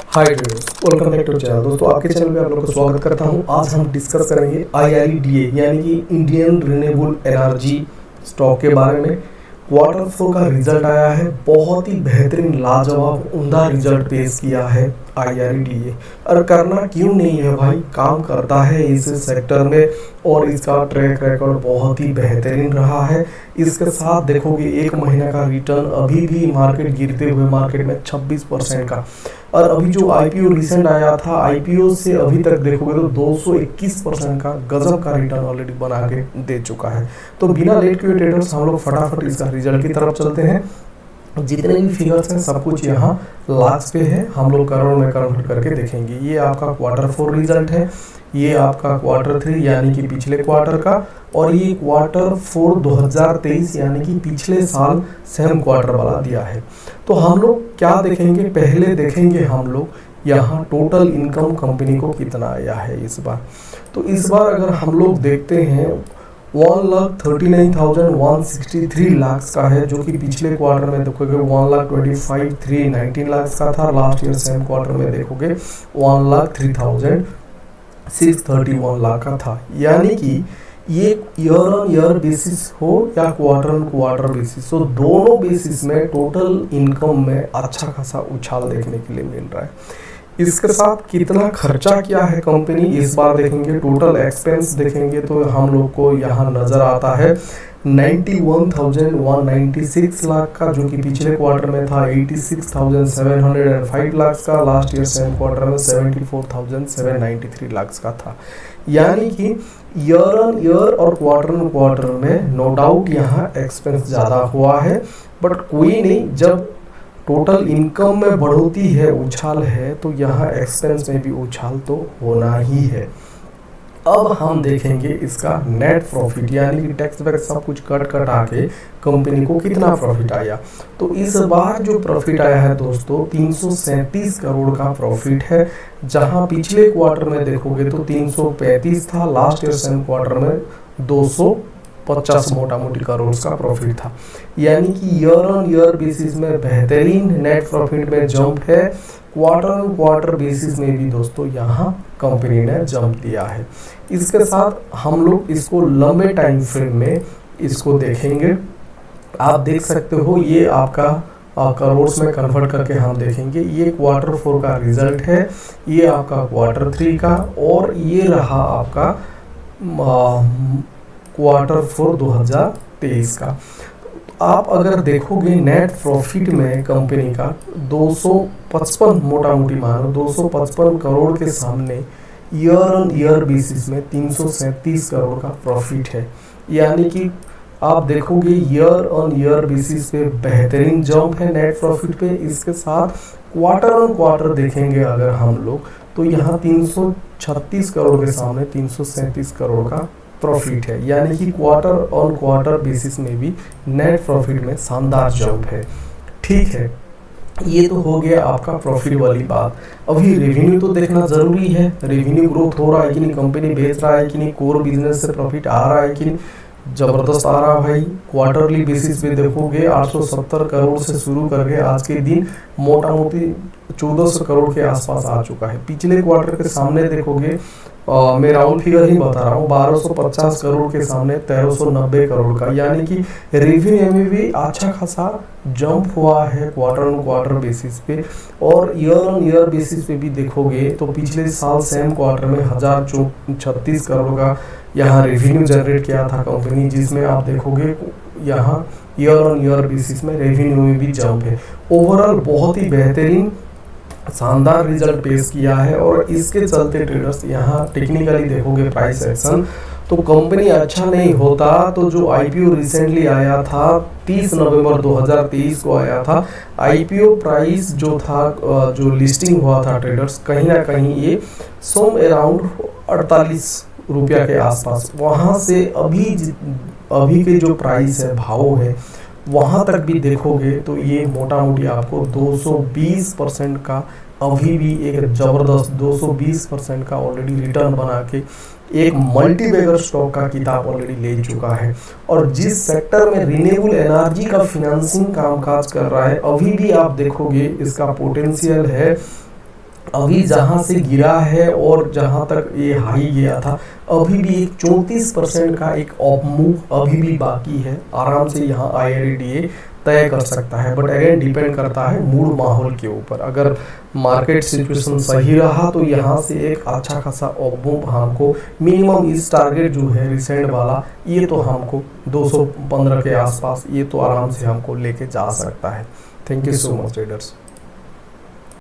Hi traders, welcome back to channel. दोस्तों आपके channel में आप लोग का स्वागत करता हूं। आज हम डिस्कस करेंगे IREDA यानी कि इंडियन रिन्यूएबल एनर्जी स्टॉक के बारे में। क्वार्टर 4 का रिजल्ट आया है, बहुत ही बेहतरीन लाजवाब उम्दा रिजल्ट पेश किया है IREDA। और करना क्यों नहीं है भाई, काम करता है इस सेक्टर में और इसका ट्रैक रिकॉर्ड बहुत ही बेहतरीन रहा है। इसके साथ देखोगे एक महीने का रिटर्न अभी भी मार्केट गिरते हुए मार्केट में 26% का, और अभी जो IPO रिसेंट आया था IPO से अभी तक देखोगे तो 221% का गजब का रिटर्न ऑलरेडी बना के दे चुका है। तो बिना लेट किए ट्रेडर्स हम लोग फटाफट इसका रिजल्ट की तरफ चलते हैं। जितने भी फिगर्स हैं सब कुछ यहाँ लास्ट पे है, हम लोग करोड़ में कन्वर्ट करके देखेंगे। ये आपका क्वार्टर 4 रिजल्ट है, ये आपका क्वार्टर 3 यानी कि पिछले क्वार्टर का, और ये क्वार्टर 4 2023 यानी कि पिछले साल सेम क्वार्टर वाला दिया है। तो हम लोग क्या देखेंगे, पहले देखेंगे हम लोग यहाँ टोटल इनकम कंपनी को कितना आया है इस बार। तो इस बार अगर हम लोग देखते हैं 1,39,163 लाख का है, जो कि पिछले क्वार्टर में देखोगे 1,25,319 लाख का था। लास्ट ईयर सेम क्वार्टर में देखोगे 1,03,631 लाख का था। यानी कि ये ईयर ऑन ईयर बेसिस हो या क्वार्टर ऑन क्वार्टर बेसिस हो, दोनों बेसिस में टोटल इनकम में अच्छा खासा उछाल देखने के लिए मिल रहा है। इसके साथ कितना खर्चा किया है कंपनी इस बार देखेंगे, टोटल एक्सपेंस देखेंगे तो हम लोग को यहाँ नजर आता है 91,196 लाख का, जो कि पिछले क्वार्टर में था 86,705 लाख का। लास्ट ईयर सेम क्वार्टर में 74,793 लाख का था। यानी कि ईयर ऑन ईयर और क्वार्टर में नो डाउट यहाँ एक्सपेंस ज़्यादा हुआ है, बट कोई नहीं, जब टोटल इनकम में बढ़ोतरी है, उछाल है, तो यहाँ एक्सपेंस में भी उछाल तो होना ही है। अब हम देखेंगे इसका नेट प्रॉफिट, यानी कि टैक्स वैक्स सब कुछ कटा के कंपनी को कितना प्रॉफिट आया। तो इस बार जो प्रॉफिट आया है दोस्तों 337 करोड़ का प्रॉफिट है, जहां पिछले क्वार्टर में देखोगे तो 335 था, लास्ट ईयर सेम क्वार्टर में 250 मोटा मोटी करोड़ का प्रॉफिट था। यानी कि ईयर ऑन ईयर बेसिस में बेहतरीन नेट प्रॉफिट में जंप है। क्वार्टर ऑन क्वार्टर बेसिस में भी दोस्तों यहाँ कंपनी ने जंप दिया है। इसके साथ हम लोग इसको लंबे टाइम फ्रेम में इसको देखेंगे। आप देख सकते हो ये आपका करोड़ में कन्वर्ट करके हम देखेंगे। ये क्वार्टर 4 का रिजल्ट है, ये आपका क्वार्टर 3 का, और ये रहा आपका क्वार्टर 4 2023 का। आप अगर देखोगे नेट प्रॉफिट में कंपनी का 255 मोटा मोटी मानो 255 करोड़ के सामने ईयर ऑन ईयर बेसिस में 337 करोड़ का प्रॉफिट है। यानी कि आप देखोगे ईयर ऑन ईयर बेसिस पे बेहतरीन जंप है नेट प्रॉफिट पे। इसके साथ क्वार्टर ऑन क्वार्टर देखेंगे अगर हम लोग तो यहाँ 336 करोड़ के सामने 337 करोड़ का प्रॉफिट है। यानी कि क्वार्टर ऑन क्वार्टर बेसिस में भी नेट प्रॉफिट में शानदार जंप है। ठीक है, ये तो हो गया आपका प्रॉफिट वाली बात। अभी रेवेन्यू तो देखना जरूरी है, रेवेन्यू ग्रोथ हो रहा है कि नहीं, कंपनी बेच रहा है कि नहीं, कोर बिजनेस से प्रॉफिट आ रहा है कि नहीं। जबरदस्त आ रहा भाई। क्वार्टरली बेसिस पे देखोगे 870 करोड़ से शुरू करके आज के दिन मोटा मोटी 1400 करोड़ के आसपास आ चुका है। पिछले क्वार्टर के सामने देखोगे मैं राउंड फिगर ही बता रहा हूँ, 1250 करोड़ के सामने 1390 करोड़ का। यानी कि रेवेन्यू में भी अच्छा खासा जंप हुआ है क्वार्टर ऑन क्वार्टर बेसिस पे। और ईयर ऑन ईयर बेसिस पे भी देखोगे तो पिछले साल सेम क्वार्टर में 1036 करोड़ का यहाँ रेवेन्यू जनरेट किया था कंपनी, जिसमें आप देखोगे यहाँ ईयर ऑन ईयर बेसिस में रेवेन्यू में भी जंप है। ओवरऑल बहुत ही बेहतरीन शानदार रिजल्ट पेश किया है। और इसके चलते ट्रेडर्स यहाँ टेक्निकली देखोगे प्राइस एक्शन तो कंपनी अच्छा नहीं होता तो जो IPO रिसेंटली आया था 30 नवंबर 2023 को आया था, IPO प्राइस जो था जो लिस्टिंग हुआ था ट्रेडर्स, कहीं ना कहीं ये सम अराउंड 48 रुपया के आसपास, वहाँ से अभी के जो प्राइस है, भाव है, वहाँ तक भी देखोगे तो ये मोटा मोटी आपको 220% का अभी भी एक जबरदस्त 220% का ऑलरेडी रिटर्न बना के एक मल्टी बैगर स्टॉक का किताब ऑलरेडी ले चुका है। और जिस सेक्टर में रिन्यूएबल एनर्जी का फिनेंसिंग कामकाज कर रहा है, अभी भी आप देखोगे इसका पोटेंशियल है अभी जहां से गिरा है और जहां तक ये हाई गया था, अभी भी एक 34% का एक ऑफ मूव अभी भी बाकी है। आराम से यहाँ IRDA तय कर सकता है, बट अगेन डिपेंड करता है मूड माहौल के ऊपर। अगर मार्केट सिचुएशन सही रहा तो यहाँ से एक अच्छा खासा ऑफ मूव हमको मिनिमम इस टारगेट जो है रिसेंट वाला, ये तो हमको 215 के आसपास ये तो आराम से हमको लेके जा सकता है। Thank you so much traders.